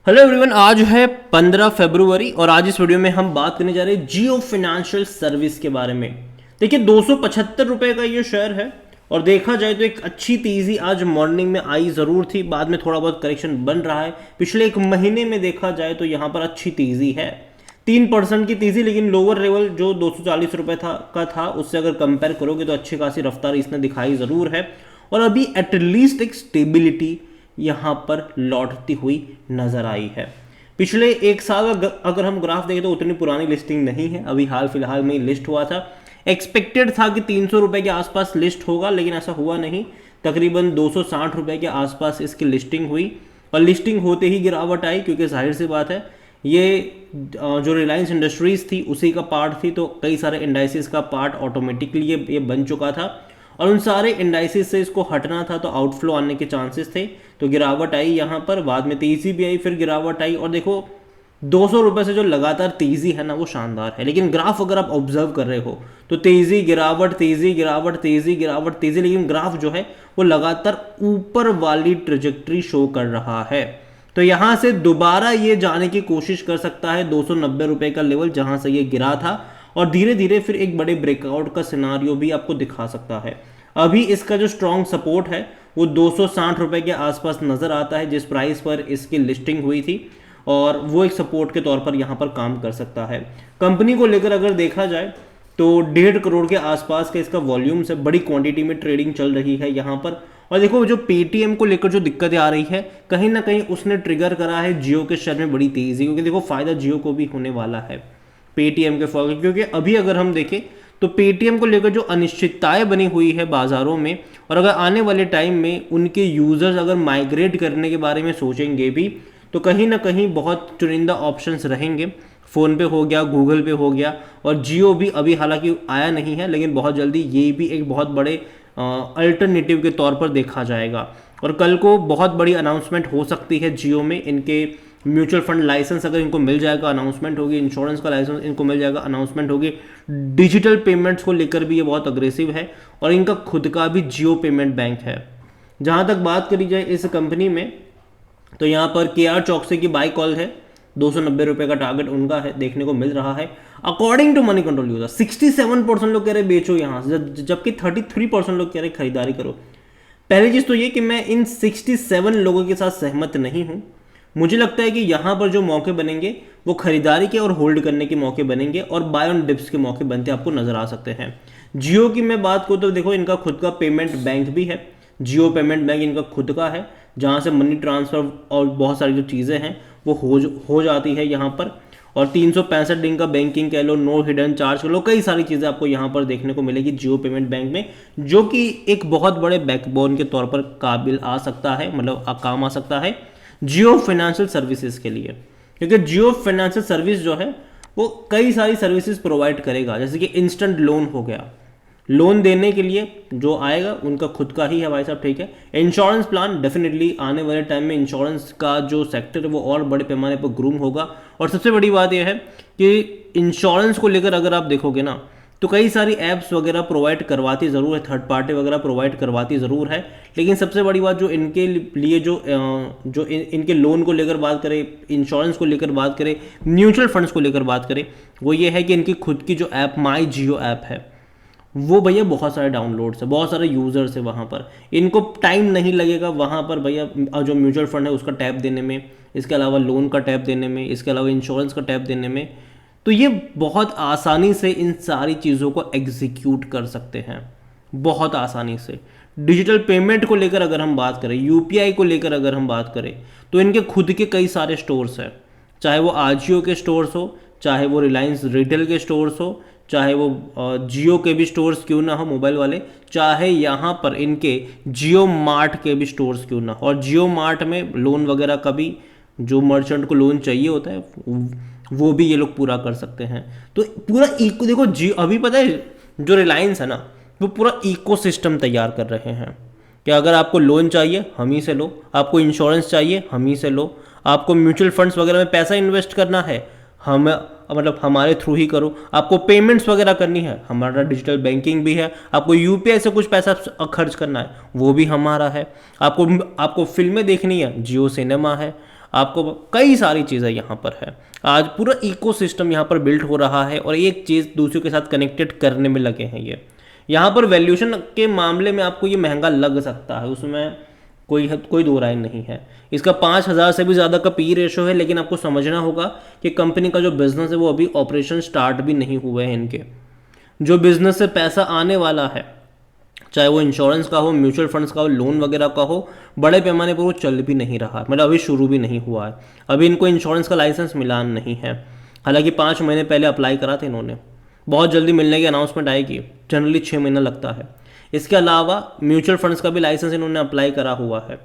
Hello everyone, आज है 15 फरवरी और आज इस वीडियो में हम बात करने जा रहे हैं जियो फाइनेंशियल सर्विस के बारे में। देखिए 275 रुपए का ये शेयर है और देखा जाए तो एक अच्छी तेजी आज मॉर्निंग में आई जरूर थी, बाद में थोड़ा बहुत करेक्शन बन रहा है। पिछले एक महीने में देखा जाए तो यहाँ पर अच्छी तेजी है, 3% की तेजी, लेकिन लोअर लेवल जो 240 रुपए था उससे अगर कंपेयर करोगे तो अच्छी खासी रफ्तार इसने दिखाई जरूर है और अभी एटलीस्ट एक स्टेबिलिटी यहाँ पर लौटती हुई नजर आई है। पिछले एक साल अगर हम ग्राफ देखें तो उतनी पुरानी लिस्टिंग नहीं है, अभी हाल फिलहाल में लिस्ट हुआ था। एक्सपेक्टेड था कि 300 रुपए के आसपास लिस्ट होगा, लेकिन ऐसा हुआ नहीं। तकरीबन 260 रुपए के आसपास इसकी लिस्टिंग हुई और लिस्टिंग होते ही गिरावट आई, क्योंकि जाहिर सी बात है ये जो रिलायंस इंडस्ट्रीज थी उसी का पार्ट थी, तो कई सारे इंडाइसिस का पार्ट ऑटोमेटिकली ये बन चुका था और उन सारे इंडाइसिस से इसको हटना था, तो आउटफ्लो आने के चांसेस थे। तो गिरावट आई यहाँ पर, बाद में तेजी भी आई, फिर गिरावट आई और देखो 200 रुपए से जो लगातार तेजी है ना वो शानदार है। लेकिन ग्राफ अगर आप ऑब्जर्व कर रहे हो तो तेजी गिरावट तेजी गिरावट तेजी गिरावट तेजी, लेकिन ग्राफ जो है वो लगातार ऊपर वाली ट्रेजेक्ट्री शो कर रहा है। तो यहां से दोबारा ये जाने की कोशिश कर सकता है 290 रुपए का लेवल जहां से ये गिरा था, और धीरे धीरे फिर एक बड़े ब्रेकआउट का सिनारियो भी आपको दिखा सकता है। अभी इसका जो स्ट्रॉन्ग सपोर्ट है वो 260 रुपए के आसपास नजर आता है, जिस प्राइस पर इसकी लिस्टिंग हुई थी, और वो एक सपोर्ट के तौर पर यहाँ पर काम कर सकता है। कंपनी को लेकर अगर देखा जाए तो 1.5 करोड़ के आसपास का इसका वॉल्यूम से बड़ी क्वांटिटी में ट्रेडिंग चल रही है यहाँ पर। और देखो जो पेटीएम को लेकर जो दिक्कतें आ रही है, कहीं ना कहीं उसने ट्रिगर करा है जियो के शेयर में बड़ी तेजी, क्योंकि देखो फायदा जियो को भी होने वाला है पेटीएम के फॉल, क्योंकि अभी अगर हम देखें तो पेटीएम को लेकर जो अनिश्चितताएं बनी हुई है बाजारों में, और अगर आने वाले टाइम में उनके यूजर्स अगर माइग्रेट करने के बारे में सोचेंगे भी तो कहीं ना कहीं बहुत चुनिंदा ऑप्शंस रहेंगे। फ़ोन पे हो गया, गूगल पे हो गया, और जियो भी अभी हालांकि आया नहीं है, लेकिन बहुत जल्दी ये भी एक बहुत बड़े अल्टरनेटिव के तौर पर देखा जाएगा। और कल को बहुत बड़ी अनाउंसमेंट हो सकती है जियो में, इनके म्यूचुअल फंड लाइसेंस अगर इनको मिल जाएगा अनाउंसमेंट होगी, इंश्योरेंस का लाइसेंस इनको मिल जाएगा अनाउंसमेंट होगी। डिजिटल पेमेंट्स को लेकर भी ये बहुत अग्रेसिव है और इनका खुद का भी जियो पेमेंट बैंक है। जहाँ तक बात करी जाए इस कंपनी में तो यहाँ पर KR चौकसी की बाई कॉल है, 290 रुपए का टारगेट उनका है, देखने को मिल रहा है। According to Moneycontrol user 67% लोग कह रहे बेचो यहाँ से, जबकि 33% लोग कह रहे खरीदारी करो। पहली चीज तो ये कि मैं इन 67 लोगों के साथ सहमत नहीं हूं। मुझे लगता है कि यहाँ पर जो मौके बनेंगे वो खरीदारी के और होल्ड करने के मौके बनेंगे और बाय ऑन डिप्स के मौके बनते आपको नजर आ सकते हैं। जियो की मैं बात करूँ तो देखो इनका खुद का पेमेंट बैंक भी है, जियो पेमेंट बैंक इनका खुद का है, जहाँ से मनी ट्रांसफर और बहुत सारी जो चीज़ें हैं वो हो जाती है यहाँ पर। और 365 दिन का बैंकिंग कह लो, नो हिडन चार्ज कह लो, कई सारी चीज़ें आपको यहाँ पर देखने को मिलेगी जियो पेमेंट बैंक में, जो कि एक बहुत बड़े बैकबोन के तौर पर काबिल आ सकता है, मतलब काम आ सकता है जियो फाइनेंशियल सर्विसेज के लिए। क्योंकि जियो फाइनेंशियल सर्विस जो है वो कई सारी सर्विसेज प्रोवाइड करेगा, जैसे कि इंस्टेंट लोन हो गया, लोन देने के लिए जो आएगा उनका खुद का ही है भाई साहब, ठीक है। इंश्योरेंस प्लान डेफिनेटली आने वाले टाइम में इंश्योरेंस का जो सेक्टर है वो और बड़े पैमाने पर ग्रूम होगा। और सबसे बड़ी बात यह है कि इंश्योरेंस को लेकर अगर आप देखोगे ना तो कई सारी ऐप्स वगैरह प्रोवाइड करवाती ज़रूर है, थर्ड पार्टी वगैरह प्रोवाइड करवाती ज़रूर है, लेकिन सबसे बड़ी बात जो इनके लिए जो इनके लोन को लेकर बात करें, इंश्योरेंस को लेकर बात करें, म्यूचुअल फंड्स को लेकर बात करें, वो ये है कि इनकी खुद की जो ऐप माई जियो ऐप है वो भैया बहुत सारे डाउनलोड्स है, बहुत सारे यूजर्स है वहाँ पर, इनको टाइम नहीं लगेगा वहाँ पर भैया जो म्यूचुअल फंड है उसका टैप देने में, इसके अलावा लोन का टैप देने में, इसके अलावा इंश्योरेंस का टैप देने में। तो ये बहुत आसानी से इन सारी चीज़ों को एग्जीक्यूट कर सकते हैं, बहुत आसानी से। डिजिटल पेमेंट को लेकर अगर हम बात करें, UPI को लेकर अगर हम बात करें, तो इनके खुद के कई सारे स्टोर्स हैं, चाहे वो आजियो के स्टोर्स हो, चाहे वो रिलायंस रिटेल के स्टोर्स हो, चाहे वो जियो के भी स्टोर्स क्यों ना हो मोबाइल वाले, चाहे यहाँ पर इनके जियो मार्ट के भी स्टोर्स क्यों ना हो। और जियो मार्ट में लोन वगैरह का भी, जो मर्चेंट को लोन चाहिए होता है वो भी ये लोग पूरा कर सकते हैं। तो पूरा इको देखो जियो, अभी पता है जो रिलायंस है ना वो पूरा इकोसिस्टम तैयार कर रहे हैं कि अगर आपको लोन चाहिए हम ही से लो, आपको इंश्योरेंस चाहिए हम ही से लो, आपको म्यूचुअल फंड्स वगैरह में पैसा इन्वेस्ट करना है हम मतलब हमारे थ्रू ही करो, आपको पेमेंट्स वगैरह करनी है हमारा डिजिटल बैंकिंग भी है, आपको UPI से कुछ पैसा खर्च करना है वो भी हमारा है, आपको फिल्में देखनी है जियो सिनेमा है, आपको कई सारी चीज़ें यहाँ पर है। आज पूरा इकोसिस्टम यहाँ पर बिल्ड हो रहा है और एक चीज़ दूसरे के साथ कनेक्टेड करने में लगे हैं ये। यहाँ पर वैल्यूएशन के मामले में आपको ये महंगा लग सकता है, उसमें कोई दो राय नहीं है। इसका 5,000 से भी ज़्यादा का पी रेशो है, लेकिन आपको समझना होगा कि कंपनी का जो बिजनेस है वो अभी ऑपरेशन स्टार्ट भी नहीं हुए हैं इनके। जो बिजनेस से पैसा आने वाला है, चाहे वो इंश्योरेंस का हो, म्यूचुअल फंड्स का हो, लोन वगैरह का हो, बड़े पैमाने पर वो चल भी नहीं रहा, मतलब अभी शुरू भी नहीं हुआ है। अभी इनको इंश्योरेंस का लाइसेंस मिला नहीं है, हालांकि 5 महीने पहले अप्लाई करा था इन्होंने। बहुत जल्दी मिलने की अनाउंसमेंट आएगी, जनरली 6 महीना लगता है। इसके अलावा म्यूचुअल फंड्स का भी लाइसेंस इन्होंने अप्लाई करा हुआ है,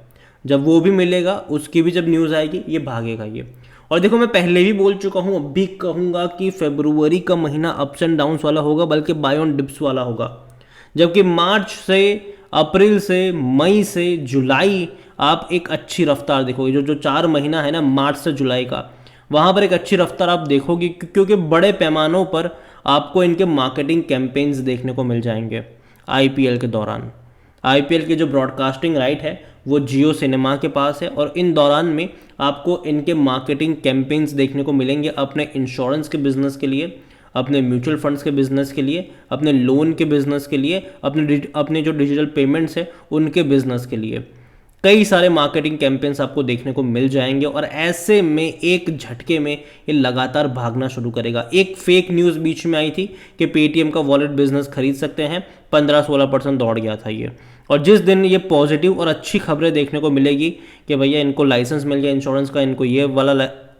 जब वो भी मिलेगा उसकी भी जब न्यूज़ आएगी ये भागेगा ये। और देखो मैं पहले भी बोल चुका हूँ, अब भी कहूँगा कि फरवरी का महीना अप्स एंड डाउन्स वाला होगा, बल्कि बाय ऑन डिप्स वाला होगा। जबकि मार्च से, अप्रैल से, मई से जुलाई आप एक अच्छी रफ्तार देखोगे। जो 4 महीना है ना, मार्च से जुलाई का, वहाँ पर एक अच्छी रफ्तार आप देखोगे, क्योंकि बड़े पैमानों पर आपको इनके मार्केटिंग कैंपेन्स देखने को मिल जाएंगे। आईपीएल के दौरान, आईपीएल की जो ब्रॉडकास्टिंग राइट है वो जियो सिनेमा के पास है, और इन दौरान में आपको इनके मार्केटिंग कैंपेन्स देखने को मिलेंगे अपने इंश्योरेंस के बिजनेस के लिए, अपने म्यूचुअल फंड्स के बिजनेस के लिए, अपने लोन के बिजनेस के लिए, अपने जो डिजिटल पेमेंट्स है उनके बिजनेस के लिए। कई सारे मार्केटिंग कैंपेन्स आपको देखने को मिल जाएंगे, और ऐसे में एक झटके में ये लगातार भागना शुरू करेगा। एक फेक न्यूज़ बीच में आई थी कि पेटीएम का वॉलेट बिजनेस खरीद सकते हैं, 15-16% दौड़ गया था ये। और जिस दिन ये पॉजिटिव और अच्छी खबरें देखने को मिलेगी कि भैया इनको लाइसेंस मिल गया इंश्योरेंस का, इनको ये वाला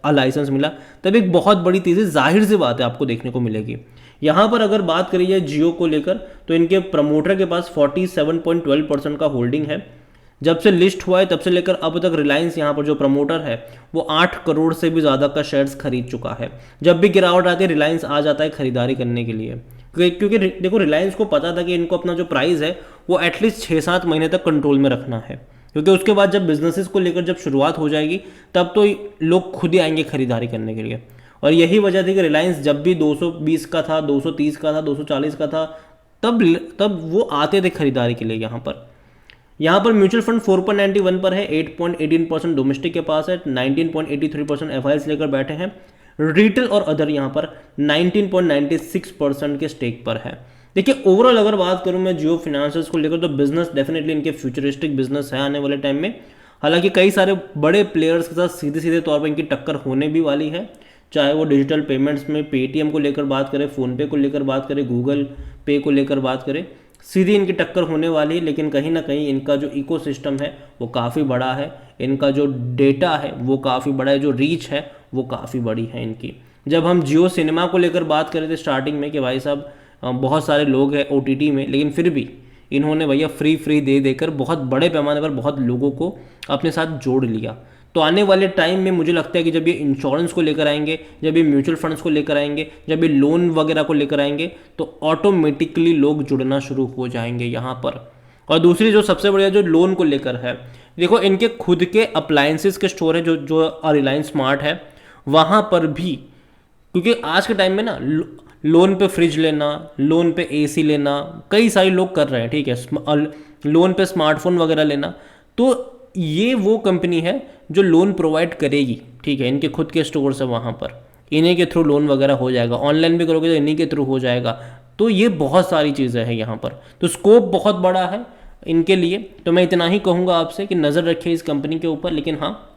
लाइसेंस मिला, तब एक बहुत बड़ी तेज़ी जाहिर सी बात है आपको देखने को मिलेगी। यहाँ पर अगर बात करी जाए जियो को लेकर, तो इनके प्रमोटर के पास 47.12% का होल्डिंग है। जब से लिस्ट हुआ है तब से लेकर अब तक रिलायंस यहाँ पर जो प्रमोटर है वो 8 करोड़ से भी ज़्यादा का शेयर्स खरीद चुका है। जब भी गिरावट आती है रिलायंस आ जाता है खरीदारी करने के लिए, क्योंकि देखो रिलायंस को पता था कि इनको अपना जो प्राइस है वो एटलीस्ट 6-7 महीने तक कंट्रोल में रखना है, क्योंकि उसके बाद जब बिजनेसेस को लेकर जब शुरुआत हो जाएगी तब तो लोग खुद ही आएंगे खरीदारी करने के लिए। और यही वजह थी कि रिलायंस जब भी 220 का था, 230 का था, 240 का था, तब वो आते थे खरीदारी के लिए। यहाँ पर म्यूचुअल फंड 4.91 पर है, 8.18% डोमेस्टिक के पास है, 19.83% एफआईआईस लेकर बैठे हैं। रिटेल और अदर यहाँ पर 19.96% के स्टेक पर है। देखिए ओवरऑल अगर बात करूँ मैं जियो फाइनेंशियल्स को लेकर, तो बिजनेस डेफिनेटली इनके फ्यूचरिस्टिक बिजनेस है आने वाले टाइम में। हालांकि कई सारे बड़े प्लेयर्स के साथ सीधे तौर पर इनकी टक्कर होने भी वाली है, चाहे वो डिजिटल पेमेंट्स में पेटीएम को लेकर बात करें, फ़ोनपे को लेकर बात करें, गूगल पे को लेकर बात करें, सीधी इनकी टक्कर होने वाली है। लेकिन कहीं ना कहीं इनका जो इकोसिस्टम है वो काफ़ी बड़ा है, इनका जो डेटा है वो काफ़ी बड़ा है, जो रीच है वो काफ़ी बड़ी है इनकी। जब हम जियो सिनेमा को लेकर बात कर रहे थे स्टार्टिंग में कि भाई साहब बहुत सारे लोग हैं ओटीटी में, लेकिन फिर भी इन्होंने भैया फ्री दे देकर बहुत बड़े पैमाने पर बहुत लोगों को अपने साथ जोड़ लिया। तो आने वाले टाइम में मुझे लगता है कि जब ये इंश्योरेंस को लेकर आएंगे, जब ये म्यूचुअल फंड्स को लेकर आएंगे, जब ये लोन वगैरह को लेकर आएंगे, तो ऑटोमेटिकली लोग जुड़ना शुरू हो जाएंगे यहाँ पर। और दूसरी जो सबसे बढ़िया जो लोन को लेकर है, देखो इनके खुद के अप्लायंसेस के स्टोर है जो रिलायंस स्मार्ट है, वहाँ पर भी, क्योंकि आज के टाइम में ना लोन पे फ्रिज लेना, लोन पे एसी लेना कई सारे लोग कर रहे हैं, ठीक है, लोन पे स्मार्टफोन वगैरह लेना, तो ये वो कंपनी है जो लोन प्रोवाइड करेगी, ठीक है, इनके खुद के स्टोर से, वहाँ पर इन्हीं के थ्रू लोन वगैरह हो जाएगा, ऑनलाइन भी करोगे तो इन्हीं के थ्रू हो जाएगा। तो ये बहुत सारी चीज़ें हैं यहाँ पर, तो स्कोप बहुत बड़ा है इनके लिए। तो मैं इतना ही कहूँगा आपसे कि नज़र रखिए इस कंपनी के ऊपर। लेकिन हाँ,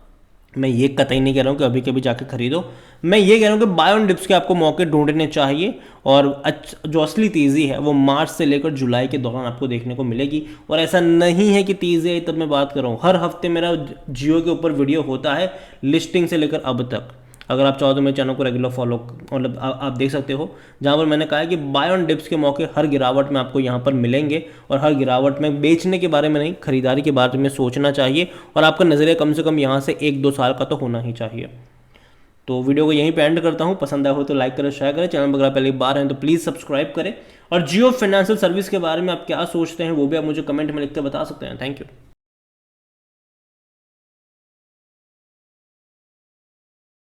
मैं ये कतई नहीं कह रहा हूँ कि अभी के अभी जाके खरीदो, मैं ये कह रहा हूँ कि बाय ऑन डिप्स के आपको मौके ढूंढने चाहिए, और जो असली तेज़ी है वो मार्च से लेकर जुलाई के दौरान आपको देखने को मिलेगी। और ऐसा नहीं है कि तेज़ी आई तब मैं बात कर रहा हूँ, हर हफ्ते मेरा जियो के ऊपर वीडियो होता है लिस्टिंग से लेकर अब तक। अगर आप चाहो तो मेरे चैनल को रेगुलर फॉलो मतलब आप देख सकते हो, जहाँ पर मैंने कहा है कि बाय ऑन डिप्स के मौके हर गिरावट में आपको यहाँ पर मिलेंगे, और हर गिरावट में बेचने के बारे में नहीं, खरीदारी के बारे में सोचना चाहिए, और आपका नज़रिया कम से कम यहाँ से 1-2 साल का तो होना ही चाहिए। तो वीडियो को यहीं पे एंड करता हूँ, पसंद आया हो तो लाइक करें, शेयर करें, चैनल पर अगर पहली बार हैं तो प्लीज़ सब्सक्राइब करें, और जियो फाइनेंशियल सर्विस के बारे में आप क्या सोचते हैं वो भी आप मुझे कमेंट में लिख कर बता सकते हैं। Thank you.